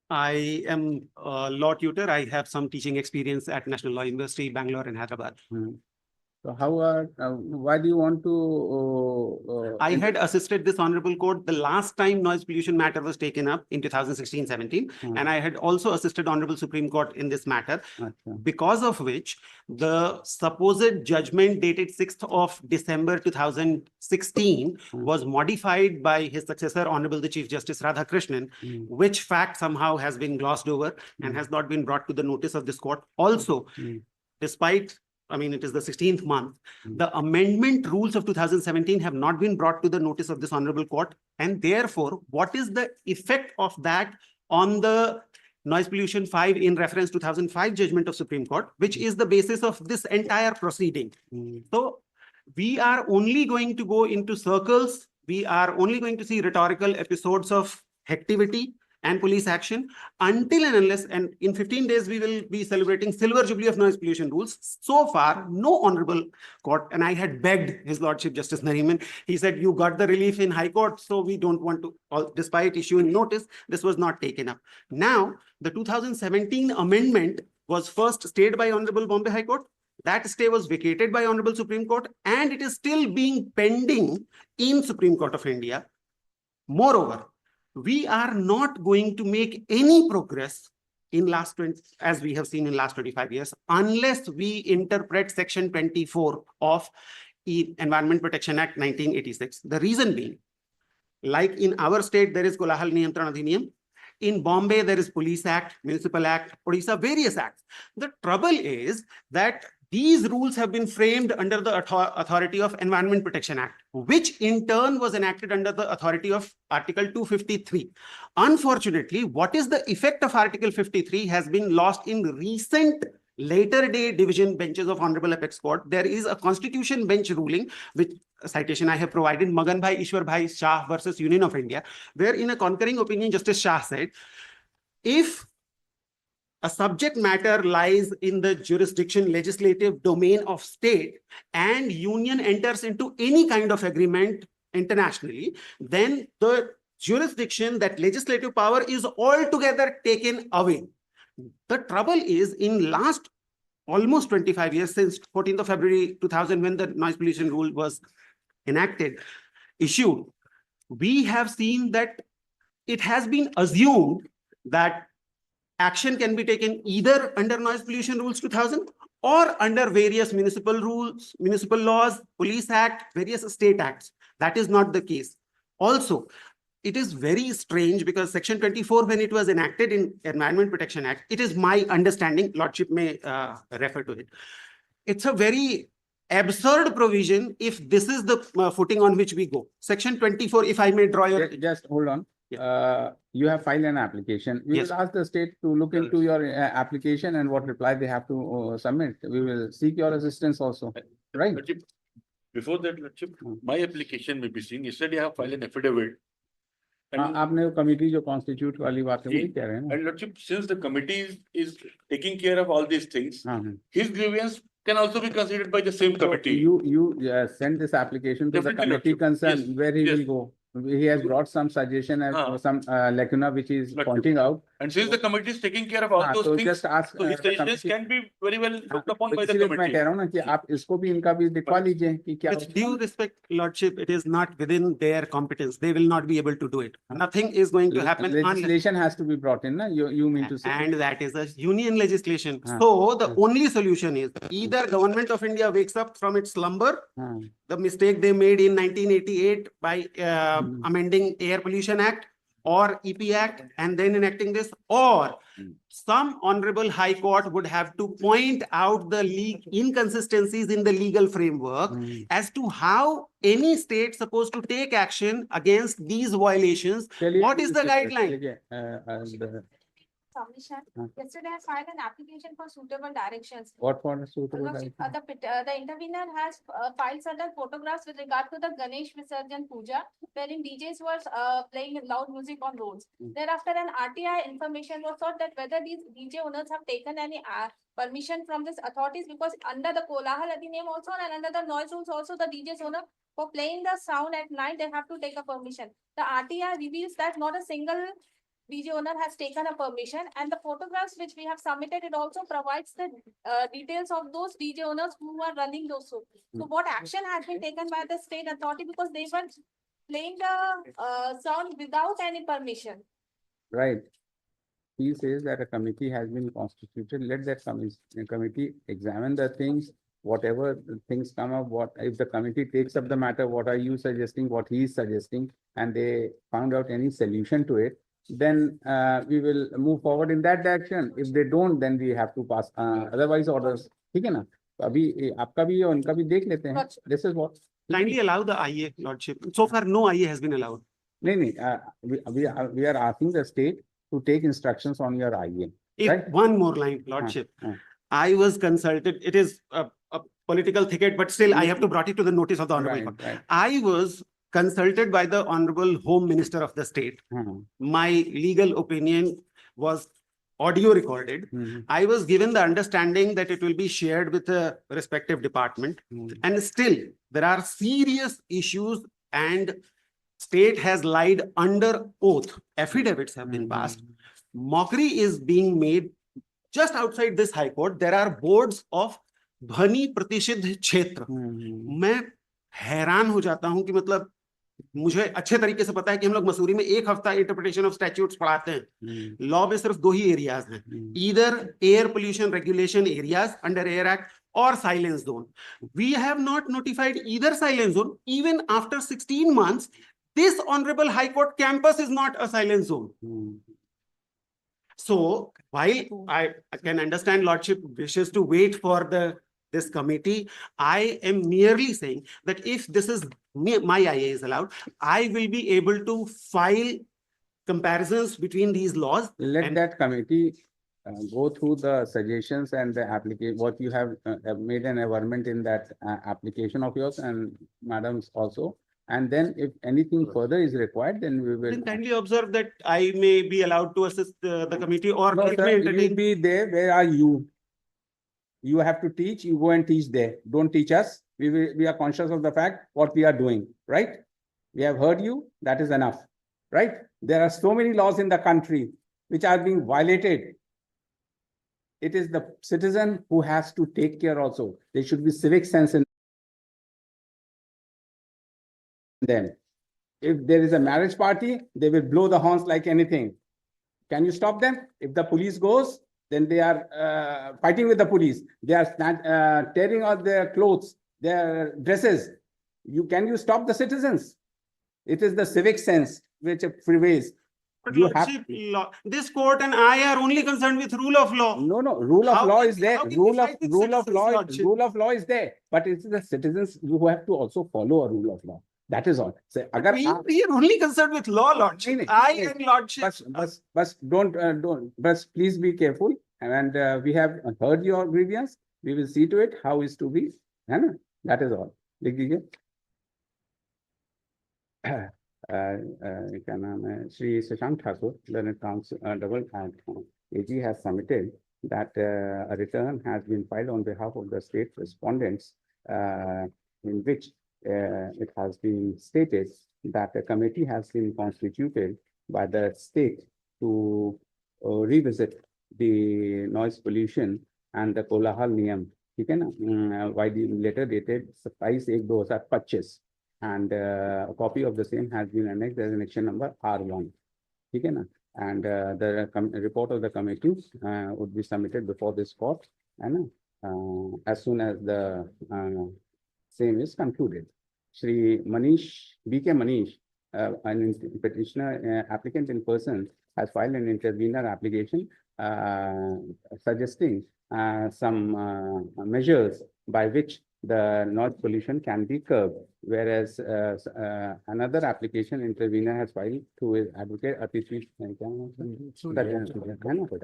I am a law tutor. I have some teaching experience at National Law University, Bangalore and Hyderabad. So why do you want to? I had assisted this honorable court the last time noise pollution matter was taken up in 2016-17, and I had also assisted honorable Supreme Court in this matter, because of which the supposed judgment dated 6th of December 2016 was modified by his successor, Honorable the Chief Justice Radhakrishnan, which fact somehow has been glossed over and has not been brought to the notice of this court. Also, despite, I mean, it is the 16th month, the amendment rules of 2017 have not been brought to the notice of this honorable court. And therefore, what is the effect of that on the Noise Pollution 5 in reference to 2005 judgment of Supreme Court, which is the basis of this entire proceeding? So we are only going to go into circles. We are only going to see rhetorical episodes of activity and police action until and unless, and in 15 days, we will be celebrating Silver Jubilee of Noise Pollution Rules. So far, no honorable court, and I had begged His Lordship Justice Nariman, he said, you got the relief in High Court, so we don't want to, despite issuing notice, this was not taken up. Now, the 2017 amendment was first stayed by Honorable Bombay High Court. That stay was vacated by Honorable Supreme Court, and it is still being pending in Supreme Court of India. Moreover, we are not going to make any progress in last 20, as we have seen in last 25 years, unless we interpret Section 24 of Environment Protection Act 1986. The reason being, like in our state, there is Kolahal Niyantran Adhiniyam. In Bombay, there is Police Act, Municipal Act, Odisha, various acts. The trouble is that these rules have been framed under the authority of Environment Protection Act, which in turn was enacted under the authority of Article 253. Unfortunately, what is the effect of Article 53 has been lost in recent later day division benches of Honorable Apex Court. There is a constitution bench ruling, which citation I have provided, Magan Bhai Ishwar Bhai Shah versus Union of India, where in a concurring opinion, Justice Shah said, if a subject matter lies in the jurisdiction, legislative domain of state, and union enters into any kind of agreement internationally, then the jurisdiction, that legislative power, is altogether taken away. The trouble is, in last almost 25 years, since 14th of February 2000, when the noise pollution rule was issued, we have seen that it has been assumed that action can be taken either under Noise Pollution Rules 2000 or under various municipal rules, municipal laws, Police Act, various state acts. That is not the case. Also, it is very strange because Section 24, when it was enacted in Environment Protection Act, it is my understanding, Lordship may refer to it. It's a very absurd provision if this is the footing on which we go. Section 24, if I may draw your... Just hold on. You have filed an application. We will ask the state to look into your application and what reply they have to submit. We will seek your assistance also, right? Before that, my application may be seen. Yesterday, I have filed an affidavit. आपने committee जो constitute वाली बात है वही कह रहे हैं ना? And Lordship, since the committee is taking care of all these things, his grievance can also be considered by the same committee. You send this application to the committee concerned where he will go. He has brought some suggestion and some lacuna which is pointing out. And since the committee is taking care of all those things, just ask, so his suggestions can be very well looked upon by the committee. मैं कह रहा हूँ ना कि आप इसको भी इनका भी दिखवा लीजिए कि क्या. With due respect, Lordship, it is not within their competence. They will not be able to do it. Nothing is going to happen. Legislation has to be brought in, na? You mean to say? And that is a union legislation. So the only solution is either Government of India wakes up from its slumber, the mistake they made in 1988 by amending Air Pollution Act or EP Act and then enacting this, or some honorable High Court would have to point out the inconsistencies in the legal framework as to how any state supposed to take action against these violations. What is the guideline? Submission. Yesterday, I filed an application for suitable directions. What for the suitable Lordship, direction? the intervener has filed certain photographs with regard to the Ganesh Visarjan Puja, wherein DJs were playing loud music on roads. Thereafter, an RTI information was sought that whether these DJ owners have taken any permission from these authorities, because under the Kolahal Adhiniyam also and under the noise rules also, the DJs owner for playing the sound at night, they have to take a permission. The RTI reveals that not a single DJ owner has taken a permission, and the photographs which we have submitted, it also provides the details of those DJ owners who are running those shows. So what action has been taken by the state authority, because they were playing the sound without any permission? Right. He says that a committee has been constituted. Let that committee examine the things, whatever the things come up, what if the committee takes up the matter, what are you suggesting, what he is suggesting, and they found out any solution to it, then we will move forward in that direction. If they don't, then we have to pass otherwise orders. ठीक है ना? तो अभी आपका भी और उनका भी देख लेते हैं. This is what. Kindly allow the IA, Lordship. So far, no IA has been allowed. नहीं, we are asking the state to take instructions on your IA. If Right. one more line, Lordship. I was consulted, it is a political thicket, but still I have to brought it to the notice of the Honorable Court. Right. I was consulted by the Honorable Home Minister of the state. My legal opinion was audio recorded. I was given the understanding that it will be shared with the respective department. And still, there are serious issues, and state has lied under oath. Affidavits have been passed. Mockery is being made just outside this high court. There are boards of ध्वनि प्रतिषिद्ध क्षेत्र. मैं हैरान हो जाता हूं कि मतलब मुझे अच्छे तरीके से पता है कि हम लोग मसूरी में 1 हफ्ता इंटरप्रिटेशन ऑफ स्टैट्यूट्स पढ़ाते हैं. लॉ में सिर्फ 2 ही एरियाज हैं, either air pollution regulation areas under air act or silence zone. We have not notified either silence zone. Even after 16 months, this Honorable High Court campus is not a silence zone. So while I can understand Lordship wishes to wait for this committee, I am merely saying that if this is my IA is allowed, I will be able to file comparisons between these laws. Let that committee go through the suggestions and the application, what you have made an amendment in that application of yours and madam's also. And then if anything further is required, then we will. Then kindly observe that I may be allowed to assist the committee, or No, it sir, may you entertain. be there. Where are you? You have to teach, you go and teach there. Don't teach us. We are conscious of the fact what we are doing, right? We have heard you, that is enough, right? There are so many laws in the country which are being violated. It is the citizen who has to take care also. There should be civic sense in them. If there is a marriage party, they will blow the horns like anything. Can you stop them? If the police goes, then they are fighting with the police. They are tearing out their clothes, their dresses. Can you stop the citizens? It is the civic sense which prevails. But You have Lordship, this court and I are only concerned with rule of law. No, rule of How law can- is there. how can we fight with citizens, Lordship? Rule of law is there. But it's the citizens who have to also follow a rule of law. That is all. So, But we are only concerned with law, Lordship. I and Lordship. but please be careful. And we have heard your grievance. We will see to it how is to be. That is all. लिख दीजिए. क्या नाम है? Shri Shashank Thakur, Learned Counsel, double AG has submitted that a return has been filed on behalf of the state respondents, in which it has been stated that a committee has been constituted by the state to revisit the noise pollution and the Kolahal Niyam. ठीक है ना? By the letter dated 27/1/2025, and a copy of the same has been annexed as annexation number R1. ठीक है ना? And the report of the committee would be submitted before this court, and as soon as the same is concluded. Shri Manish, BK Manish, an petitioner, applicant in person, has filed an intervenor application suggesting some measures by which the noise pollution can be curbed, whereas another application intervener has filed through his advocate Atishi,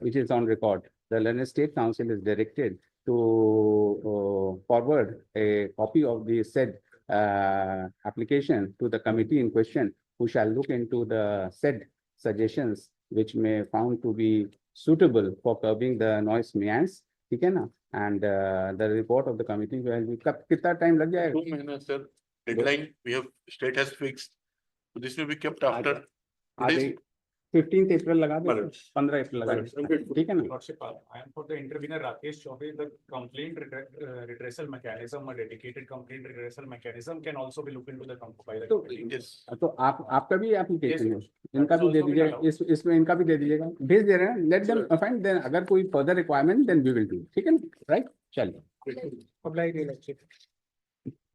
which is on record. The Learned State Council is directed to forward a copy of the said application to the committee in question, who shall look into the said suggestions which may found to be suitable for curbing the noise means. ठीक है ना? And the report of the committee will be कितना time लग जाएगा? 2 months, sir. Deadline we have state has fixed. So this will be kept after. 15th April लगा दो, Madam. 15 April लगा दो, ठीक है ना? Lordship, I am for the intervener Rakesh Chaudhary. The complaint redressal mechanism, a dedicated complaint redressal mechanism can also be looked into the by the तो committee. Yes. तो आपका भी एप्लीकेशन है, Yes, इनका भी that's दे also been दीजिएगा, allowed. इसमें इनका भी दे दीजिएगा, भेज दे रहे हैं, लेट देम फाइंड, देन अगर कोई further requirement then we will do, ठीक है ना? राइट, चलिए। Apply the electric.